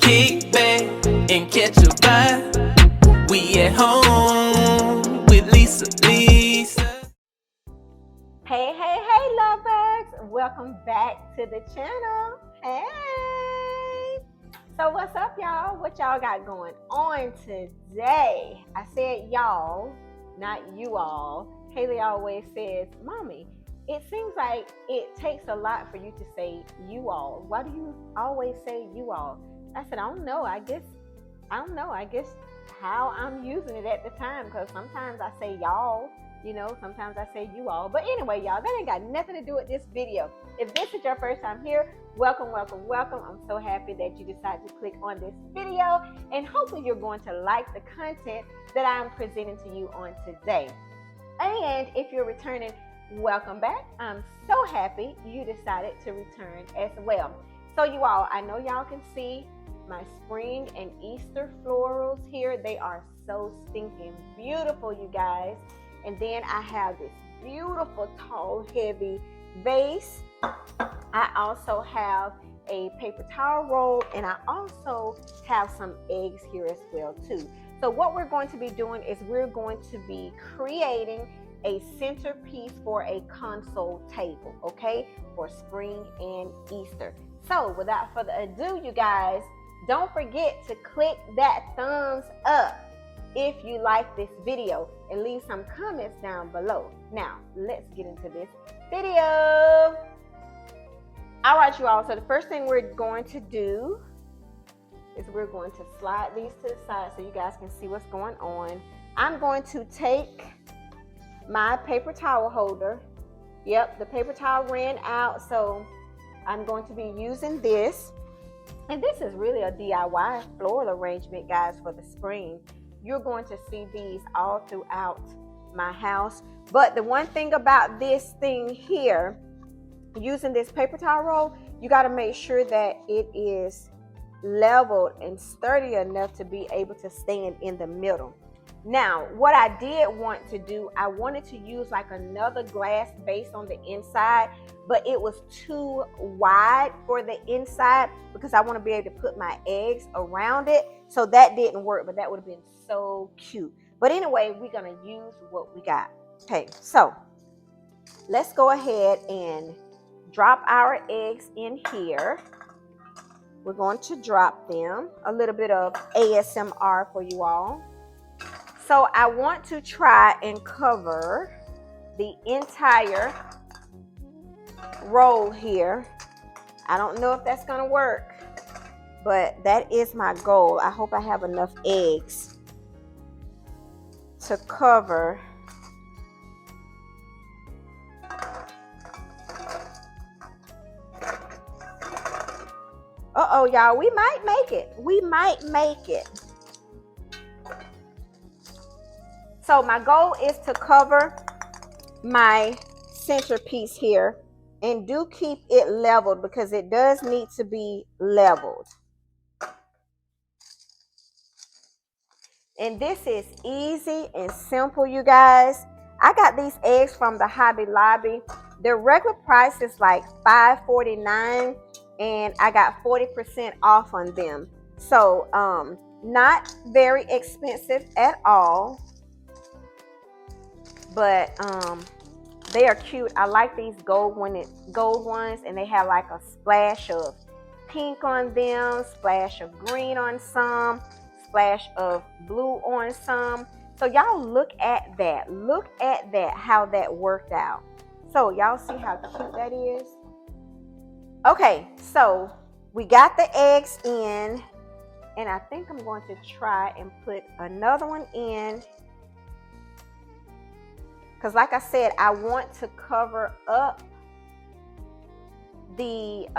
kick back and catch a vibe. We at home with Lisa. Hey, love bugs. Welcome back to the channel. Hey. So what's up, y'all? What y'all got going on today? I said y'all, not you all. Haley always says, Mommy, it seems like it takes a lot for you to say you all. Why do you always say you all? I said, I don't know. I guess how I'm using it at the time, because sometimes I say y'all. Sometimes I say you all. But anyway, y'all, that ain't got nothing to do with this video. If this is your first time here, welcome. I'm so happy that you decided to click on this video, and hopefully you're going to like the content that I'm presenting to you on today. And if you're returning, welcome back. I'm so happy you decided to return as well. So you all, I know y'all can see my spring and Easter florals here. They are so stinking beautiful, you guys. And then I have this beautiful, tall, heavy vase. I also have a paper towel roll, and I also have some eggs here as well too. So what we're going to be doing is we're going to be creating a centerpiece for a console table, okay, for spring and Easter. So without further ado, you guys, don't forget to click that thumbs up if you like this video, and leave some comments down below. Now, let's get into this video. All right, you all, so the first thing we're going to do is we're going to slide these to the side so you guys can see what's going on. I'm going to take my paper towel holder. Yep, the paper towel ran out, so I'm going to be using this. And this is really a DIY floral arrangement, guys, for the spring. You're going to see these all throughout my house. But the one thing about this thing here, using this paper towel roll, you got to make sure that it is leveled and sturdy enough to be able to stand in the middle. Now, what I did want to do, I wanted to use like another glass base on the inside, but it was too wide for the inside because I want to be able to put my eggs around it. So that didn't work, but that would have been so cute. But anyway, we're going to use what we got. Okay, so let's go ahead and drop our eggs in here. We're going to drop them. A little bit of ASMR for you all. So I want to try and cover the entire roll here. I don't know if that's going to work, but that is my goal. I hope I have enough eggs to cover y'all, we might make it. So my goal is to cover my centerpiece here, and do keep it leveled because it does need to be leveled. And this is easy and simple, you guys. I got these eggs from the Hobby Lobby. Their regular price is like $5.49, and I got 40% off on them. So not very expensive at all, but they are cute. I like these gold ones, and they have like a splash of pink on them, splash of green on some, splash of blue on some. So y'all look at that, how that worked out. So y'all see how cute that is? Okay, so we got the eggs in, and I think I'm going to try and put another one in, because like I said, I want to cover up the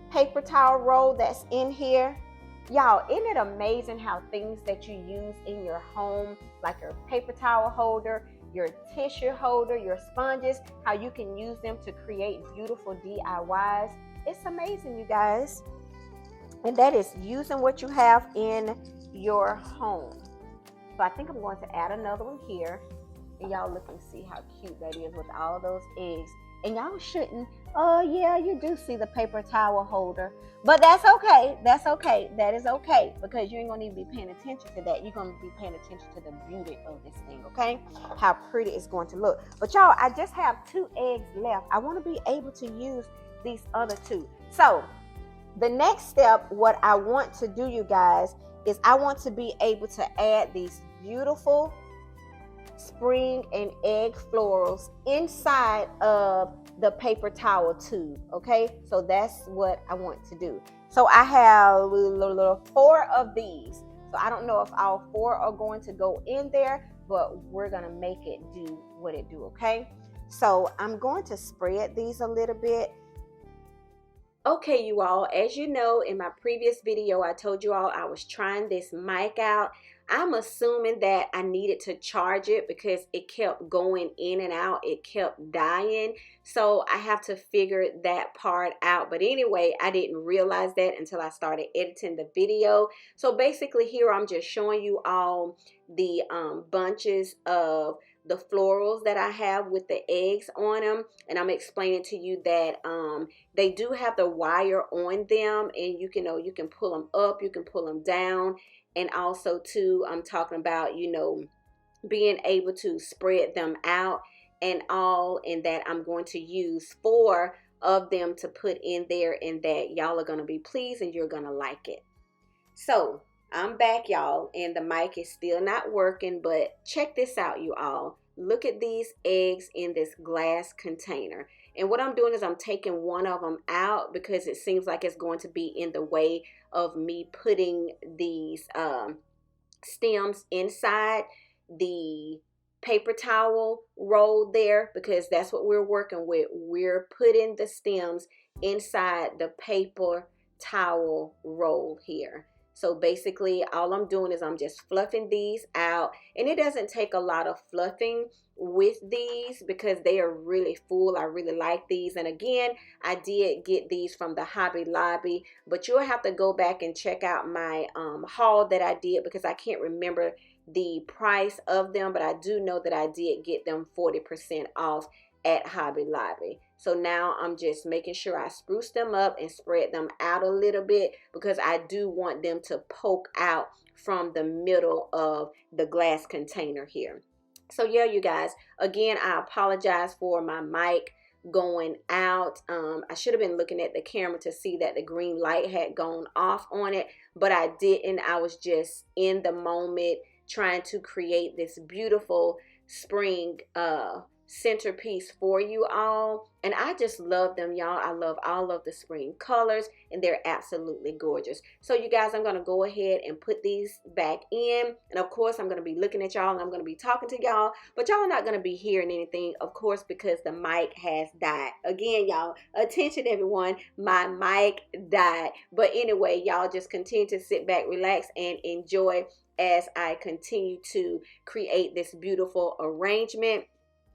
paper towel roll that's in here. Y'all, isn't it amazing how things that you use in your home, like your paper towel holder, your tissue holder, your sponges, how you can use them to create beautiful DIYs? It's amazing, you guys. And that is using what you have in your home. So I think I'm going to add another one here. And y'all look and see how cute that is with all those eggs. And y'all shouldn't Oh, yeah, you do see the paper towel holder. But that's okay. That's okay. That is okay because you ain't going to need to be paying attention to that. You're going to be paying attention to the beauty of this thing, okay? How pretty it's going to look. But y'all, I just have 2 eggs left. I want to be able to use these other 2. So, the next step, what I want to do, you guys, is I want to be able to add these beautiful spring and egg florals inside of the paper towel tube. Okay, so that's what I want to do. So I have 4 of these. So I don't know if all 4 are going to go in there, but we're gonna make it do what it do. Okay, so I'm going to spread these a little bit. Okay, you all, as you know, in my previous video, I told you all I was trying this mic out. I'm assuming that I needed to charge it because it kept going in and out. It kept dying. So I have to figure that part out. But anyway, I didn't realize that until I started editing the video. So basically here I'm just showing you all the bunches of the florals that I have with the eggs on them. And I'm explaining to you that they do have the wire on them, and you can pull them up, you can pull them down. And also too, I'm talking about, being able to spread them out and all, and that I'm going to use 4 of them to put in there, and that y'all are going to be pleased and you're going to like it. So I'm back, y'all, and the mic is still not working, but check this out, you all. Look at these eggs in this glass container. And what I'm doing is I'm taking one of them out because it seems like it's going to be in the way of me putting these stems inside the paper towel roll there, because that's what we're working with. We're putting the stems inside the paper towel roll here. So basically all I'm doing is I'm just fluffing these out, and it doesn't take a lot of fluffing with these because they are really full. I really like these, and again, I did get these from the Hobby Lobby, but you'll have to go back and check out my haul that I did because I can't remember the price of them, but I do know that I did get them 40% off at Hobby Lobby. So now I'm just making sure I spruce them up and spread them out a little bit because I do want them to poke out from the middle of the glass container here. So yeah, you guys, again, I apologize for my mic going out. I should have been looking at the camera to see that the green light had gone off on it, but I didn't. I was just in the moment trying to create this beautiful spring centerpiece for you all, and I just love them, y'all. I love all of the spring colors, and they're absolutely gorgeous. So you guys, I'm gonna go ahead and put these back in, and of course I'm gonna be looking at y'all and I'm gonna be talking to y'all, but y'all are not gonna be hearing anything, of course, because the mic has died. Again, y'all, attention everyone, my mic died. But anyway, y'all just continue to sit back, relax, and enjoy as I continue to create this beautiful arrangement.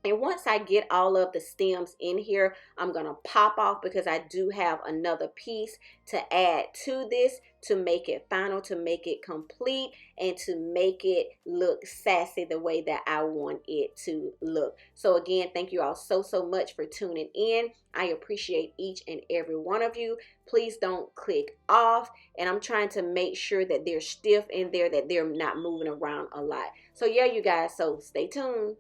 And once I get all of the stems in here, I'm going to pop off because I do have another piece to add to this to make it final, to make it complete, and to make it look sassy the way that I want it to look. So again, thank you all so much for tuning in. I appreciate each and every one of you. Please don't click off, and I'm trying to make sure that they're stiff in there, that they're not moving around a lot. So yeah, you guys, so stay tuned.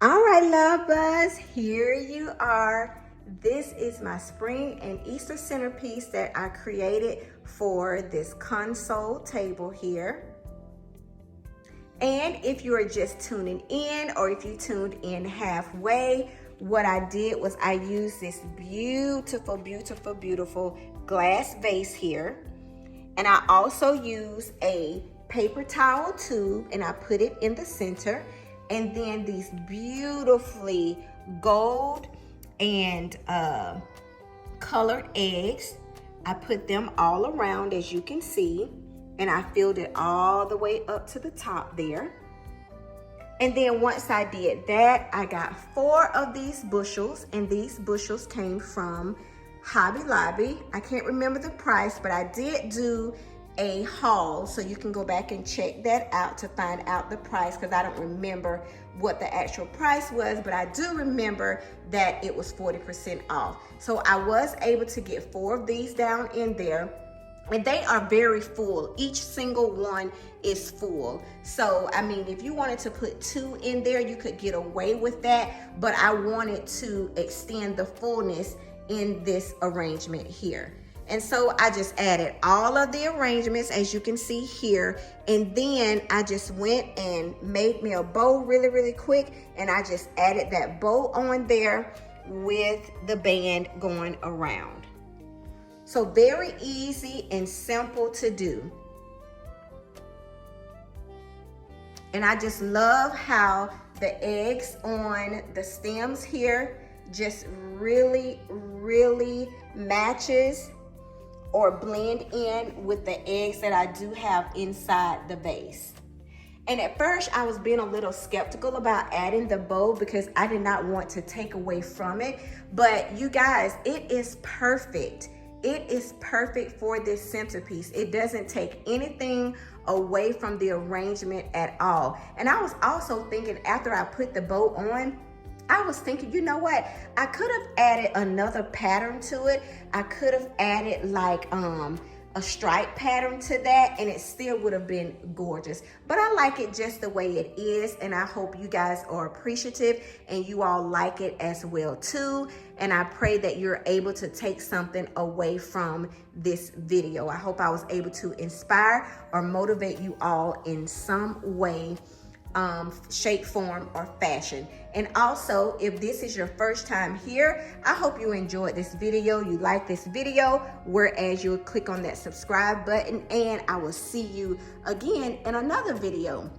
All right, love bugs, here you are. This is my spring and Easter centerpiece that I created for this console table here. And if you are just tuning in, or if you tuned in halfway, what I did was I used this beautiful, beautiful, beautiful glass vase here. And I also used a paper towel tube and I put it in the center. And then these beautifully gold and colored eggs, I put them all around, as you can see, and I filled it all the way up to the top there. And then once I did that, I got 4 of these bushels, and these bushels came from Hobby Lobby. I can't remember the price, but I did do a haul, so you can go back and check that out to find out the price, because I don't remember what the actual price was, but I do remember that it was 40% off. So I was able to get 4 of these down in there, and they are very full. Each single one is full. So I mean, if you wanted to put 2 in there, you could get away with that, but I wanted to extend the fullness in this arrangement here. And so I just added all of the arrangements, as you can see here. And then I just went and made me a bow really, really quick. And I just added that bow on there with the band going around. So very easy and simple to do. And I just love how the eggs on the stems here just really, really matches or blend in with the eggs that I do have inside the vase. And at first I was being a little skeptical about adding the bow because I did not want to take away from it. But you guys, it is perfect. It is perfect for this centerpiece. It doesn't take anything away from the arrangement at all. And I was also thinking, after I put the bow on, I was thinking, you know what? I could have added another pattern to it. I could have added like a stripe pattern to that, and it still would have been gorgeous. But I like it just the way it is, and I hope you guys are appreciative and you all like it as well too. And I pray that you're able to take something away from this video. I hope I was able to inspire or motivate you all in some way, shape, form, or fashion. And also, if this is your first time here, I hope you enjoyed this video, you like this video, whereas you'll click on that subscribe button, and I will see you again in another video.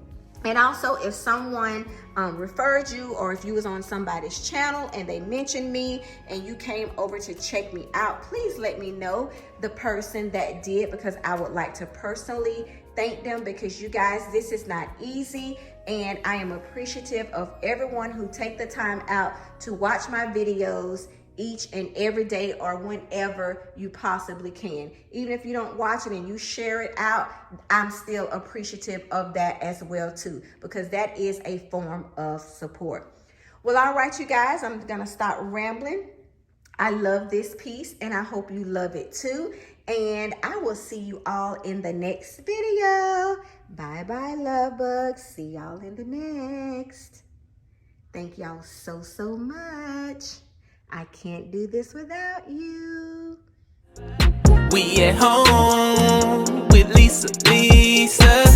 And also, if someone referred you, or if you was on somebody's channel and they mentioned me and you came over to check me out, please let me know the person that did, because I would like to personally thank them, because you guys, this is not easy, and I am appreciative of everyone who take the time out to watch my videos each and every day, or whenever you possibly can. Even if you don't watch it and you share it out, I'm still appreciative of that as well too, because that is a form of support. Well, all right, you guys, I'm gonna stop rambling. I love this piece and I hope you love it too. And I will see you all in the next video. Bye bye, love bugs. See y'all in the next. Thank y'all so, so much. I can't do this without you. We at home with Lisa.